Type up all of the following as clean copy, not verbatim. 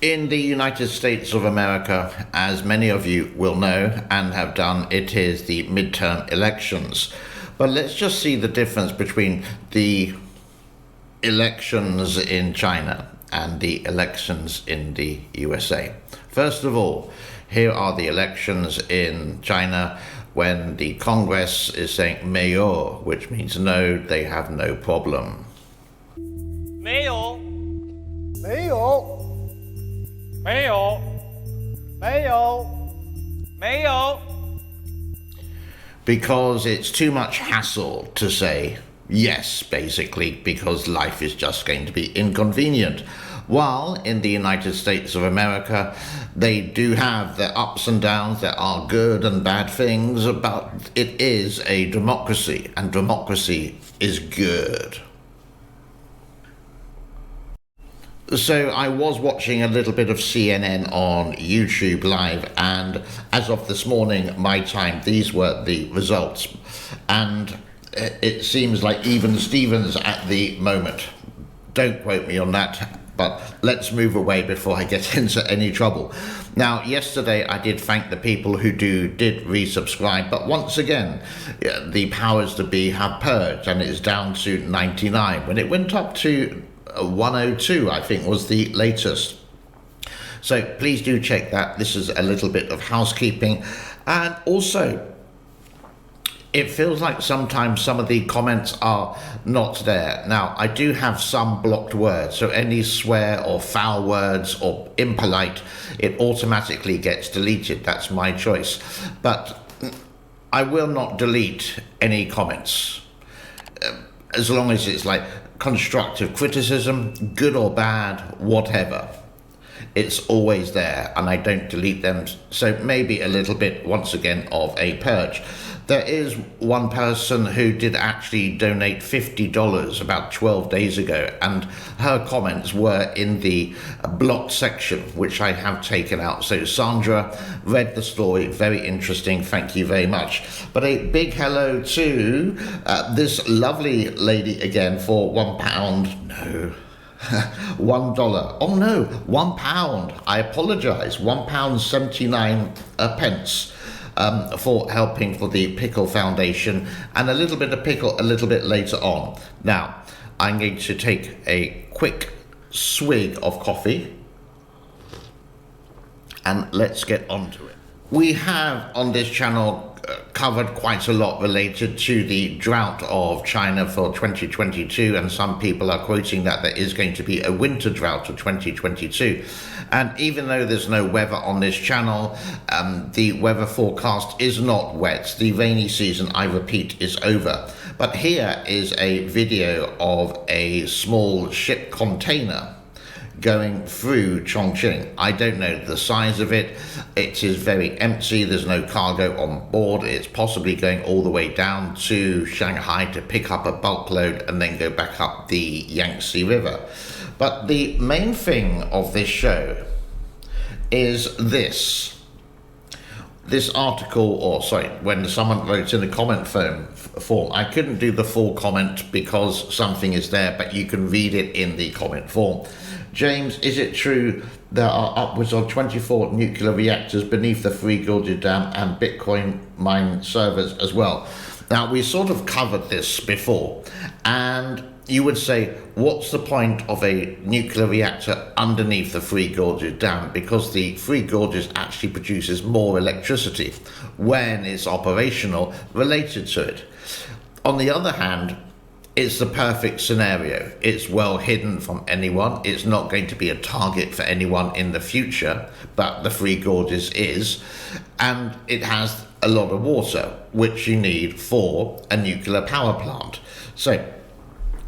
In the United States of America, as many of you will know and have done, it is the midterm elections. But let's just see the difference between the elections in China and the elections in the USA. First of all, here are the elections in China when the Congress is saying 没有, which means no, they have no problem. 没有，没有，没有，没有，没有。 Because it's too much hassle to say yes, basically, because life is just going to be inconvenient. While in the United States of America, they do have their ups and downs, there are good and bad things, but it is a democracy, and democracy is good. So I was watching a little bit of CNN on YouTube Live, and as of this morning, my time, these were the results. And it seems like even Stevens at the moment. Don't quote me on that, but let's move away before I get into any trouble. Now, yesterday I did thank the people who did resubscribe, but once again, the powers to be have purged, and it's down to 99 when it went up to 102, I think, was the latest. So please do check that. This is a little bit of housekeeping. And also, it feels like sometimes some of the comments are not there. Now, I do have some blocked words, so any swear or foul words or impolite, it automatically gets deleted. That's my choice. But I will not delete any comments, as long as it's like constructive criticism, good or bad, whatever. It's always there, and I don't delete them. So maybe a little bit, once again, of a purge. There is one person who did actually donate $50 about 12 days ago, and her comments were in the blocked section, which I have taken out. So Sandra read the story, very interesting, thank you very much. But a big hello to this lovely lady again for £1. No. $1. Oh no, £1. I apologise. £1.79 pence. For helping for the Pickle Foundation, and a little bit of pickle a little bit later on. Now, I'm going to take a quick swig of coffee, and let's get on to it. We have on this channel covered quite a lot related to the drought of China for 2022, and some people are quoting that there is going to be a winter drought of 2022. And even though there's no weather on this channel, the weather forecast is not wet. The rainy season, I repeat, is over. But here is a video of a small ship container going through Chongqing. I don't know the size of it. It is very empty. There's no cargo on board. It's possibly going all the way down to Shanghai to pick up a bulk load and then go back up the Yangtze River. But the main thing of this show is this article, or sorry, when someone wrote in the comment form, I couldn't do the full comment because something is there, but you can read it in the comment form. James, is it true there are upwards of 24 nuclear reactors beneath the Three Gorges Dam and Bitcoin mine servers as well? Now, we sort of covered this before, and you would say, what's the point of a nuclear reactor underneath the Three Gorges Dam? Because the Three Gorges actually produces more electricity when it's operational related to it. On the other hand, it's the perfect scenario. It's well hidden from anyone. It's not going to be a target for anyone in the future, but the Three Gorges is. And it has a lot of water, which you need for a nuclear power plant. So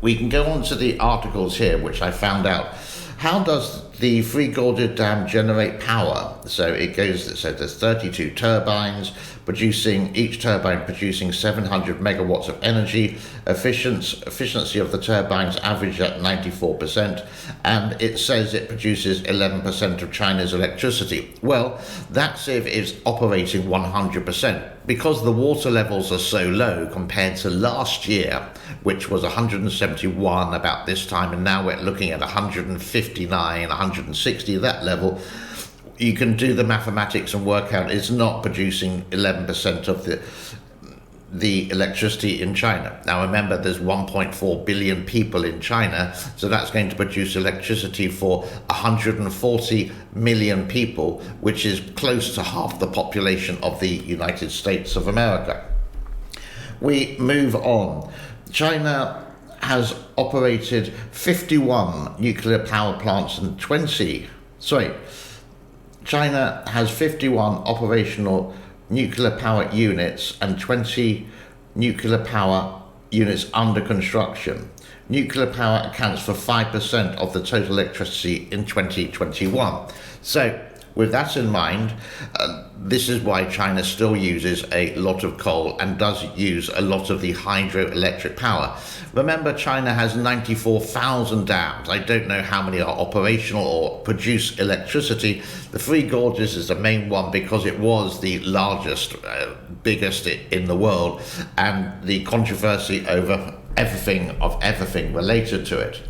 we can go on to the articles here, which I found out. How does the Three Gorges Dam generate power? So it goes, so there's 32 turbines each turbine producing 700 megawatts of energy. Efficiency of the turbines averaged at 94%, and it says it produces 11% of China's electricity. Well, that's if it's operating 100%. Because the water levels are so low compared to last year, which was 171 about this time, and now we're looking at 159, 160, that level, you can do the mathematics and work out it's not producing 11% of the electricity in China. Now remember, there's 1.4 billion people in China, so that's going to produce electricity for 140 million people, which is close to half the population of the United States of America. We move on. China has operated 51 nuclear power plants and China has 51 operational nuclear power units and 20 nuclear power units under construction. Nuclear power accounts for 5% of the total electricity in 2021. So, with that in mind, this is why China still uses a lot of coal and does use a lot of the hydroelectric power. Remember, China has 94,000 dams. I don't know how many are operational or produce electricity. The Three Gorges is the main one because it was the largest, biggest in the world, and the controversy over everything related to it.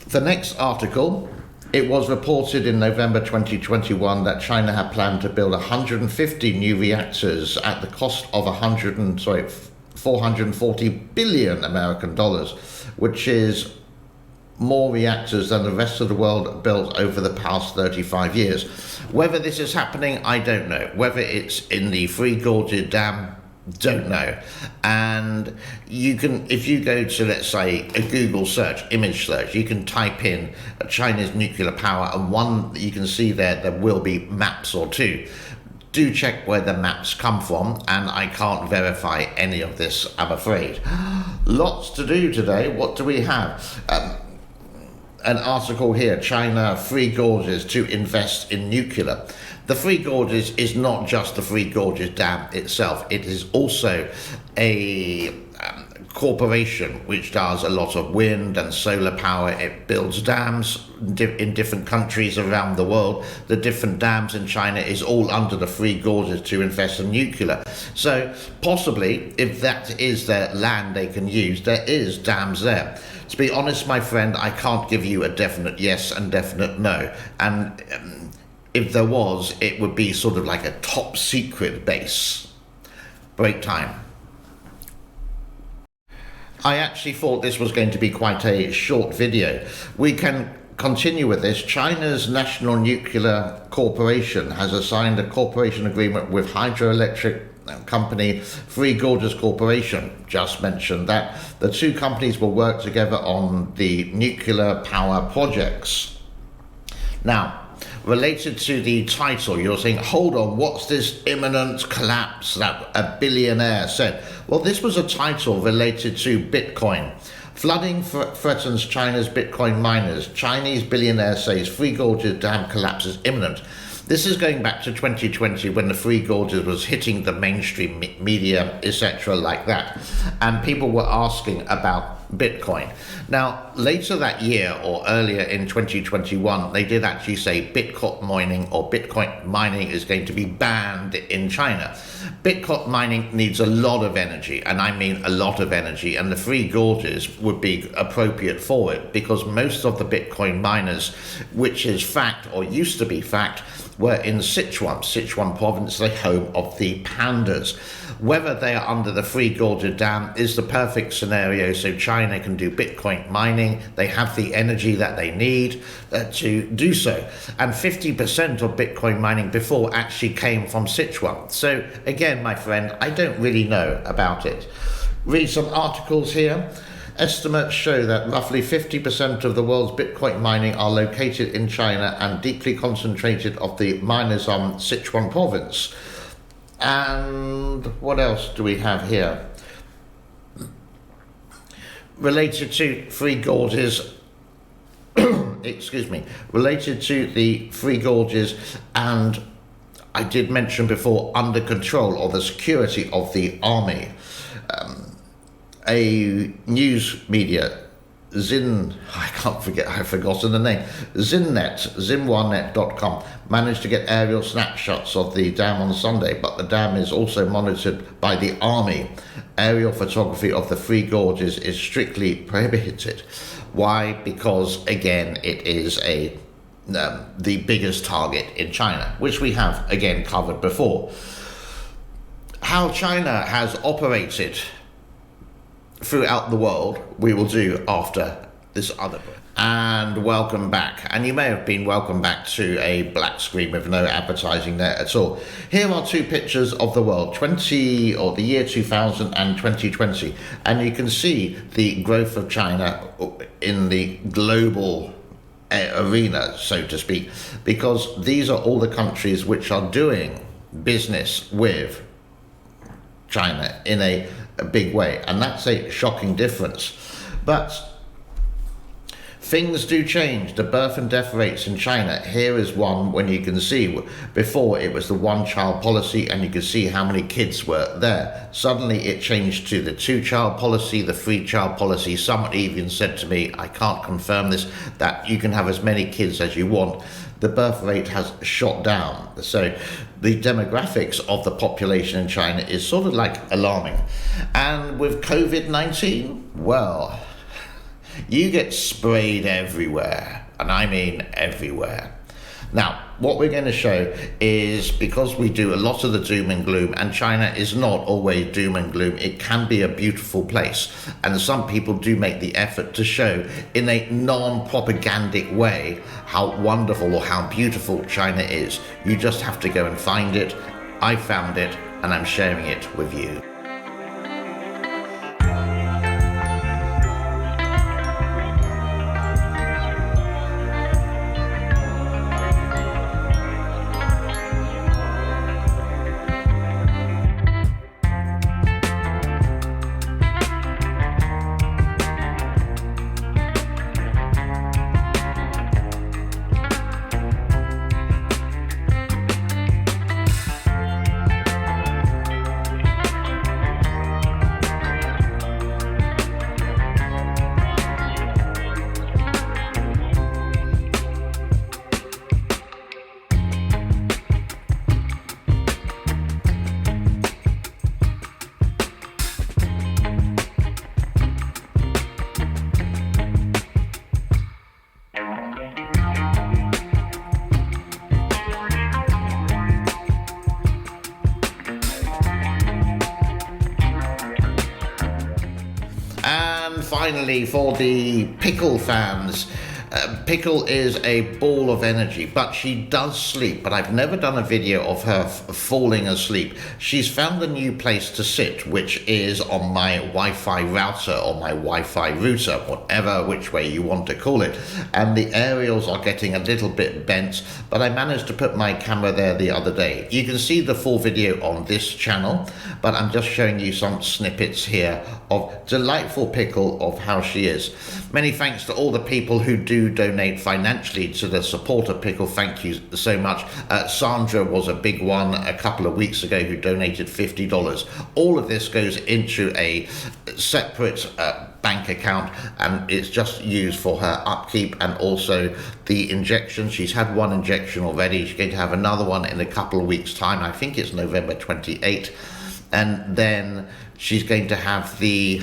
The next article. It was reported in November 2021 that China had planned to build 150 new reactors at the cost of 440 billion American dollars, which is more reactors than the rest of the world built over the past 35 years. Whether this is happening, I don't know. Whether it's in the Three Gorges Dam, don't know. And you can, if you go to, let's say, a Google search, image search, you can type in China's nuclear power, and one you can see there will be maps or two. Do check where the maps come from, and I can't verify any of this, I'm afraid. Lots to do today. What do we have? An article here, China, Three Gorges to invest in nuclear. The Three Gorges is not just the Three Gorges Dam itself. It is also a corporation which does a lot of wind and solar power. It builds dams in different countries around the world. The different dams in China is all under the Three Gorges to invest in nuclear. So possibly, if that is their land they can use, there is dams there. To be honest, my friend, I can't give you a definite yes and definite no. And if there was, it would be sort of like a top secret base. Break time. I actually thought this was going to be quite a short video. We can continue with this. China's National Nuclear Corporation has signed a cooperation agreement with hydroelectric company Three Gorges Corporation. Just mentioned that the two companies will work together on the nuclear power projects. Now, related to the title, you're saying, hold on, what's this imminent collapse that a billionaire said? Well, this was a title related to Bitcoin. Flooding threatens China's Bitcoin miners. Chinese billionaire says Three Gorges Dam collapse is imminent. This is going back to 2020 when the Three Gorges was hitting the mainstream media, etc. like that. And people were asking about Bitcoin. Now, later that year or earlier in 2021, they did actually say Bitcoin mining is going to be banned in China. Bitcoin mining needs a lot of energy, and I mean a lot of energy, and the Three Gorges would be appropriate for it because most of the Bitcoin miners, which is fact or used to be fact, were in Sichuan province, the home of the pandas. Whether they are under the Three Gorges Dam is the perfect scenario so China can do Bitcoin mining. They have the energy that they need to do so. And 50% of Bitcoin mining before actually came from Sichuan. So again, my friend, I don't really know about it. Read some articles here. Estimates show that roughly 50% of the world's Bitcoin mining are located in China and deeply concentrated of the miners on Sichuan province. And what else do we have here? Related to Three Gorges, related to the Three Gorges, and I did mention before, under control of the security of the army. A news media, I've forgotten the name, Xinhua.com, managed to get aerial snapshots of the dam on Sunday, but the dam is also monitored by the army. Aerial photography of the Three Gorges is strictly prohibited. Why? Because, again, it is a the biggest target in China, which we have again covered before. How China has operated throughout the world, we will do after this other book. And welcome back. And you may have been welcome back to a black screen with no advertising there at all. Here are two pictures of the world, the year 2000 and 2020. And you can see the growth of China in the global arena, so to speak, because these are all the countries which are doing business with China in a big way. And that's a shocking difference. But things do change. The birth and death rates in China, here is one when you can see, before it was the one-child policy and you could see how many kids were there. Suddenly it changed to the two-child policy, the three-child policy. Someone even said to me, I can't confirm this, that you can have as many kids as you want. The birth rate has shot down. So the demographics of the population in China is sort of like alarming. And with COVID-19, well, you get sprayed everywhere, and I mean everywhere. Now, what we're going to show is, because we do a lot of the doom and gloom, and China is not always doom and gloom, it can be a beautiful place. And some people do make the effort to show in a non-propagandic way how wonderful or how beautiful China is. You just have to go and find it. I found it, and I'm sharing it with you. Finally, for the Pickle fans, Pickle is a ball of energy, but she does sleep. But I've never done a video of her falling asleep. She's found a new place to sit, which is on my Wi-Fi router or my Wi-Fi router, whatever which way you want to call it. And the aerials are getting a little bit bent, but I managed to put my camera there the other day. You can see the full video on this channel, but I'm just showing you some snippets here of delightful Pickle, of how she is. Many thanks to all the people who do donate financially to the support of Pickle. Thank you so much. Sandra was a big one a couple of weeks ago who donated $50. All of this goes into a separate bank account, and it's just used for her upkeep and also the injection. She's had one injection already. She's going to have another one in a couple of weeks' time. I think it's November 28th. And then she's going to have the,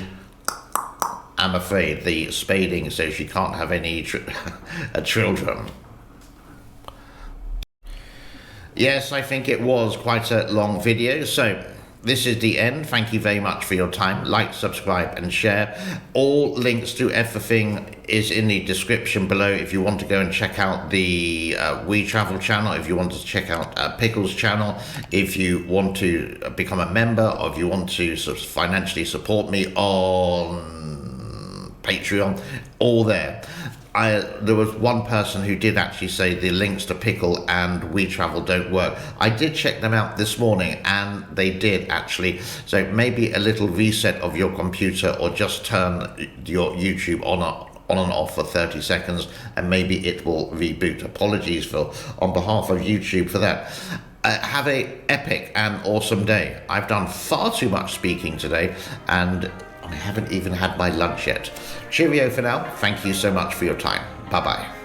I'm afraid, the spading, so she can't have any children. Yes, I think it was quite a long video, so this is the end. Thank you very much for your time. Like, subscribe and share. All links to everything is in the description below if you want to go and check out the We Travel channel, if you want to check out Pickle's channel, if you want to become a member, or if you want to financially support me on Patreon, all there. There was one person who did actually say the links to Pickle and We Travel don't work. I did check them out this morning and they did actually. So maybe a little reset of your computer, or just turn your YouTube on and off for 30 seconds and maybe it will reboot. Apologies on behalf of YouTube for that. Have a epic and awesome day. I've done far too much speaking today and I haven't even had my lunch yet. Cheerio for now. Thank you so much for your time. Bye-bye.